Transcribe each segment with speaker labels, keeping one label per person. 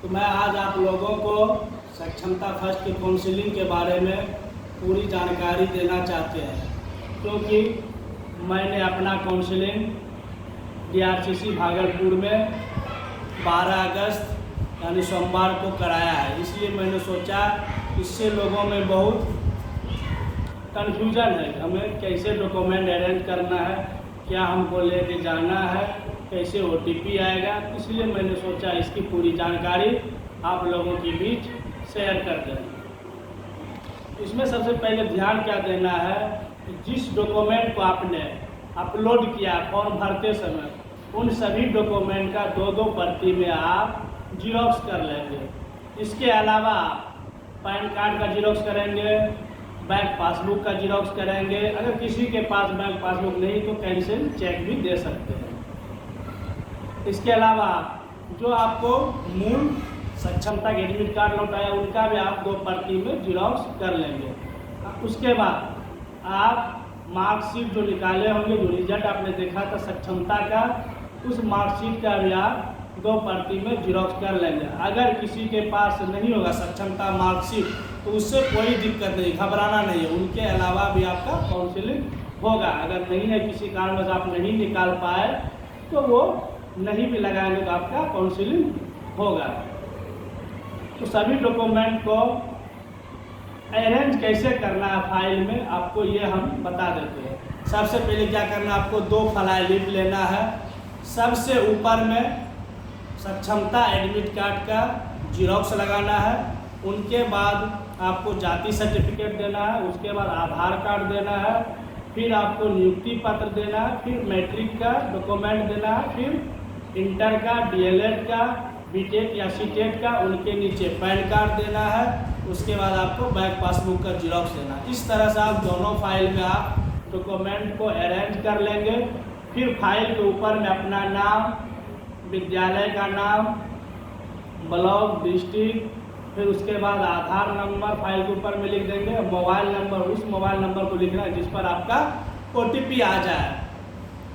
Speaker 1: तो मैं आज आप लोगों को सक्षमता फर्स्ट की काउंसलिंग के बारे में पूरी जानकारी देना चाहते हैं, क्योंकि मैंने अपना काउंसलिंग DRCC भागलपुर में 12 अगस्त यानी सोमवार को कराया है। इसलिए मैंने सोचा इससे लोगों में बहुत कन्फ्यूजन है, हमें कैसे डॉक्यूमेंट अरेंज करना है, क्या हमको लेके जाना है, कैसे OTP आएगा। इसलिए मैंने सोचा इसकी पूरी जानकारी आप लोगों के बीच शेयर कर दें। इसमें सबसे पहले ध्यान क्या देना है कि जिस डॉक्यूमेंट को आपने अपलोड किया फॉर्म भरते समय, उन सभी डॉक्यूमेंट का 2-2 प्रति में आप जीरोक्स कर लेंगे। इसके अलावा पैन कार्ड का जीरोक्स करेंगे, बैंक पासबुक का जीरोक्स करेंगे। अगर किसी के पास बैंक पासबुक नहीं तो कैंसिल चेक भी दे सकते हैं। इसके अलावा जो आपको मूल सक्षमता के एडमिट कार्ड लौटाया उनका भी आप 2 प्रति में जीरोक्स कर लेंगे। उसके बाद आप मार्कशीट जो निकाले होंगे, जो रिजल्ट आपने देखा था सक्षमता का, उस मार्कशीट का भी आप 2 प्रति में जीरोक्स कर लेंगे। अगर किसी के पास नहीं होगा सक्षमता मार्कशीट तो उससे कोई दिक्कत नहीं, घबराना नहीं है, उनके अलावा भी आपका काउंसलिंग होगा। अगर नहीं है, किसी कारणवश आप नहीं निकाल पाए तो वो नहीं भी लगाएंगे तो आपका काउंसलिंग होगा। तो सभी डॉक्यूमेंट को अरेंज कैसे करना है फाइल में, आपको ये हम बता देते हैं। सबसे पहले क्या करना है, आपको 2 फ्लाई लीफ लेना है। सबसे ऊपर में सक्षमता एडमिट कार्ड का जीरोक्स लगाना है। उनके बाद आपको जाति सर्टिफिकेट देना है, उसके बाद आधार कार्ड देना है, फिर आपको नियुक्ति पत्र देना है, फिर मैट्रिक का डॉक्यूमेंट देना है, फिर इंटर का, DLED का, BTEC या CTET का, उनके नीचे पैन कार्ड देना है। उसके बाद आपको बैंक पासबुक का जीरोक्स देना है। इस तरह से आप दोनों फाइल में आप डॉक्यूमेंट को अरेंज कर लेंगे। फिर फाइल के ऊपर में अपना नाम, विद्यालय का नाम, ब्लॉक, डिस्ट्रिक्ट, फिर उसके बाद आधार नंबर फाइल के ऊपर में लिख देंगे। मोबाइल नंबर, उस मोबाइल नंबर को लिखना है जिस पर आपका OTP आ जाए,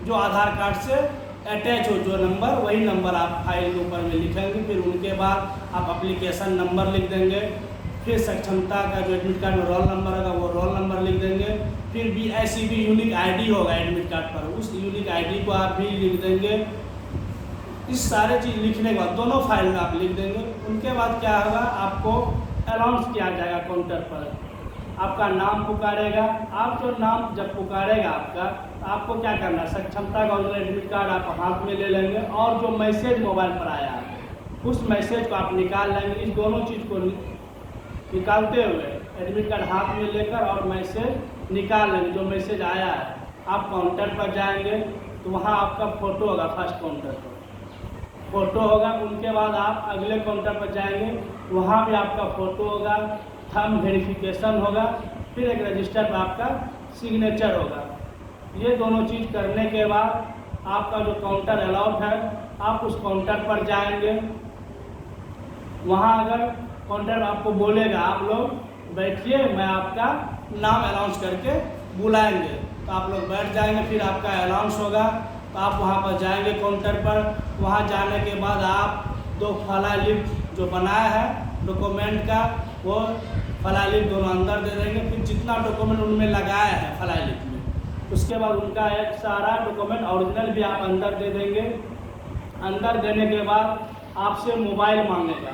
Speaker 1: जो आधार कार्ड से अटैच हो जो नंबर, वही नंबर आप फाइल के ऊपर में लिखेंगे। फिर उनके बाद आप एप्लीकेशन नंबर लिख देंगे। फिर सक्षमता का जो एडमिट कार्ड में रोल नंबर होगा वो रोल नंबर लिख देंगे। फिर BICB यूनिक ID होगा एडमिट कार्ड पर, उस यूनिक ID को आप भी लिख देंगे। इस सारे चीज़ लिखने के बाद दोनों फाइल में आप लिख देंगे। उनके बाद क्या होगा, आपको अनाउंस किया जाएगा काउंटर पर, आपका नाम पुकारेगा। आप जो नाम जब पुकारेगा आपको क्या करना है, सक्षमता का ओरिजिनल एडमिट कार्ड आप हाथ में ले लेंगे और जो मैसेज मोबाइल पर आया है उस मैसेज को आप निकाल लेंगे। इस दोनों चीज़ को निकालते हुए एडमिट कार्ड हाथ में लेकर और मैसेज निकाल लेंगे। जो मैसेज आया है आप काउंटर पर जाएंगे तो वहाँ आपका फ़ोटो होगा, फर्स्ट काउंटर पर फ़ोटो होगा। उनके बाद आप अगले काउंटर पर जाएंगे, वहाँ भी आपका फ़ोटो होगा, थंब वेरिफिकेशन होगा, फिर एक रजिस्टर पर आपका सिग्नेचर होगा। ये दोनों चीज़ करने के बाद आपका जो काउंटर अलाउड है आप उस काउंटर पर जाएंगे। वहाँ अगर काउंटर आपको बोलेगा आप लोग बैठिए, मैं आपका नाम अनाउंस करके बुलाएंगे, तो आप लोग बैठ जाएंगे। फिर आपका अनाउंस होगा तो आप वहाँ पर जाएंगे काउंटर पर। वहाँ जाने के बाद आप 2 फ्लाई लीफ जो बनाया है डॉक्यूमेंट का, वो फ्लाई लीफ दोनों अंदर दे देंगे। फिर जितना डॉक्यूमेंट उनमें लगाया है फ्लाई लीफ में, उसके बाद उनका एक सारा डॉक्यूमेंट ओरिजिनल भी आप अंदर दे देंगे। अंदर देने के बाद आपसे मोबाइल मांगेगा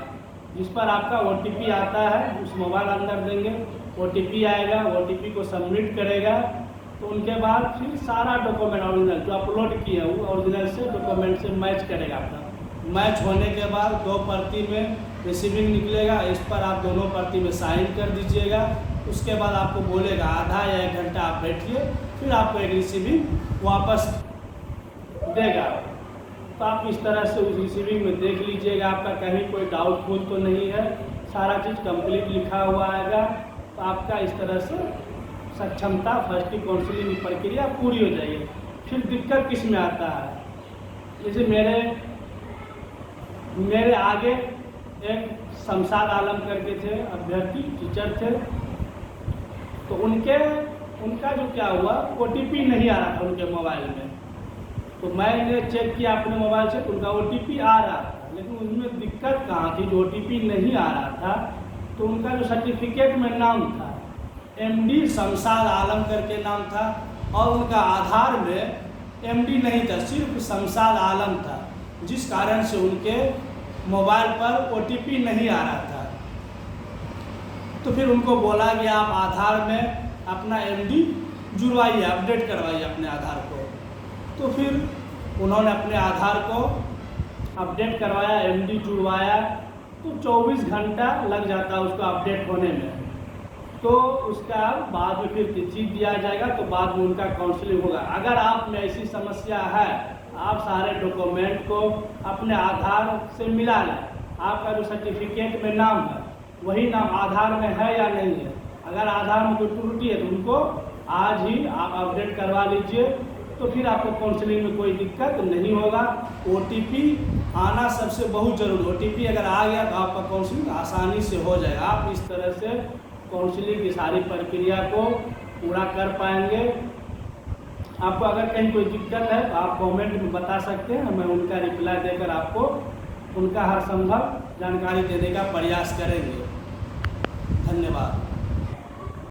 Speaker 1: जिस पर आपका OTP आता है, उस मोबाइल अंदर देंगे। OTP आएगा, OTP को सबमिट करेगा तो उनके बाद फिर सारा डॉक्यूमेंट ओरिजिनल जो अपलोड किए हैं वो ओरिजिनल से डॉक्यूमेंट से मैच करेगा। अपना मैच होने के बाद 2 प्रति में रिसीविंग निकलेगा, इस पर आप दोनों प्रति में साइन कर दीजिएगा। उसके बाद आपको बोलेगा आधा या 1 घंटा आप बैठिए, फिर आपको एक रिसीविंग वापस देगा। तो आप इस तरह से उस रिसीविंग में देख लीजिएगा आपका कहीं कोई डाउटफुल तो नहीं है, सारा चीज़ कंप्लीट लिखा हुआ आएगा। तो आपका इस तरह से सक्षमता फर्स्ट की काउंसलिंग की प्रक्रिया पूरी हो जाएगी। फिर दिक्कत किस में आता है, जैसे मेरे आगे एक शमशाद आलम करके थे अभ्यर्थी, टीचर थे, तो उनका जो क्या हुआ OTP नहीं आ रहा था उनके मोबाइल में। तो मैंने चेक किया अपने मोबाइल से, उनका OTP आ रहा था। लेकिन उसमें दिक्कत कहाँ थी, जो OTP नहीं आ रहा था, तो उनका जो सर्टिफिकेट में नाम था MD शमशाद आलम करके नाम था, और उनका आधार में MD नहीं था, सिर्फ शमशाद आलम था, जिस कारण से उनके मोबाइल पर OTP नहीं आ रहा था। तो फिर उनको बोला कि आप आधार में अपना MD जुड़वाइए, अपडेट करवाइए अपने आधार को। तो फिर उन्होंने अपने आधार को अपडेट करवाया, MD जुड़वाया, तो 24 घंटा लग जाता है उसको अपडेट होने में। तो उसका बाद में फिर तिथि दिया जाएगा, तो बाद में उनका काउंसलिंग होगा। अगर आप में ऐसी समस्या है, आप सारे डॉक्यूमेंट को अपने आधार से मिला लें, आपका जो सर्टिफिकेट में नाम है वही नाम आधार में है या नहीं है। अगर आधार में कोई त्रुटि है तो उनको आज ही आप अपडेट करवा लीजिए, तो फिर आपको काउंसलिंग में कोई दिक्कत नहीं होगा। OTP आना सबसे बहुत जरूरी। OTP अगर आ गया तो आपका काउंसलिंग आसानी से हो जाएगा। आप इस तरह से काउंसलिंग की सारी प्रक्रिया को पूरा कर पाएंगे। आपको अगर कहीं कोई दिक्कत है तो आप कमेंट में बता सकते हैं, मैं उनका रिप्लाई देकर आपको उनका हर संभव जानकारी देने का प्रयास करेंगे। धन्यवाद।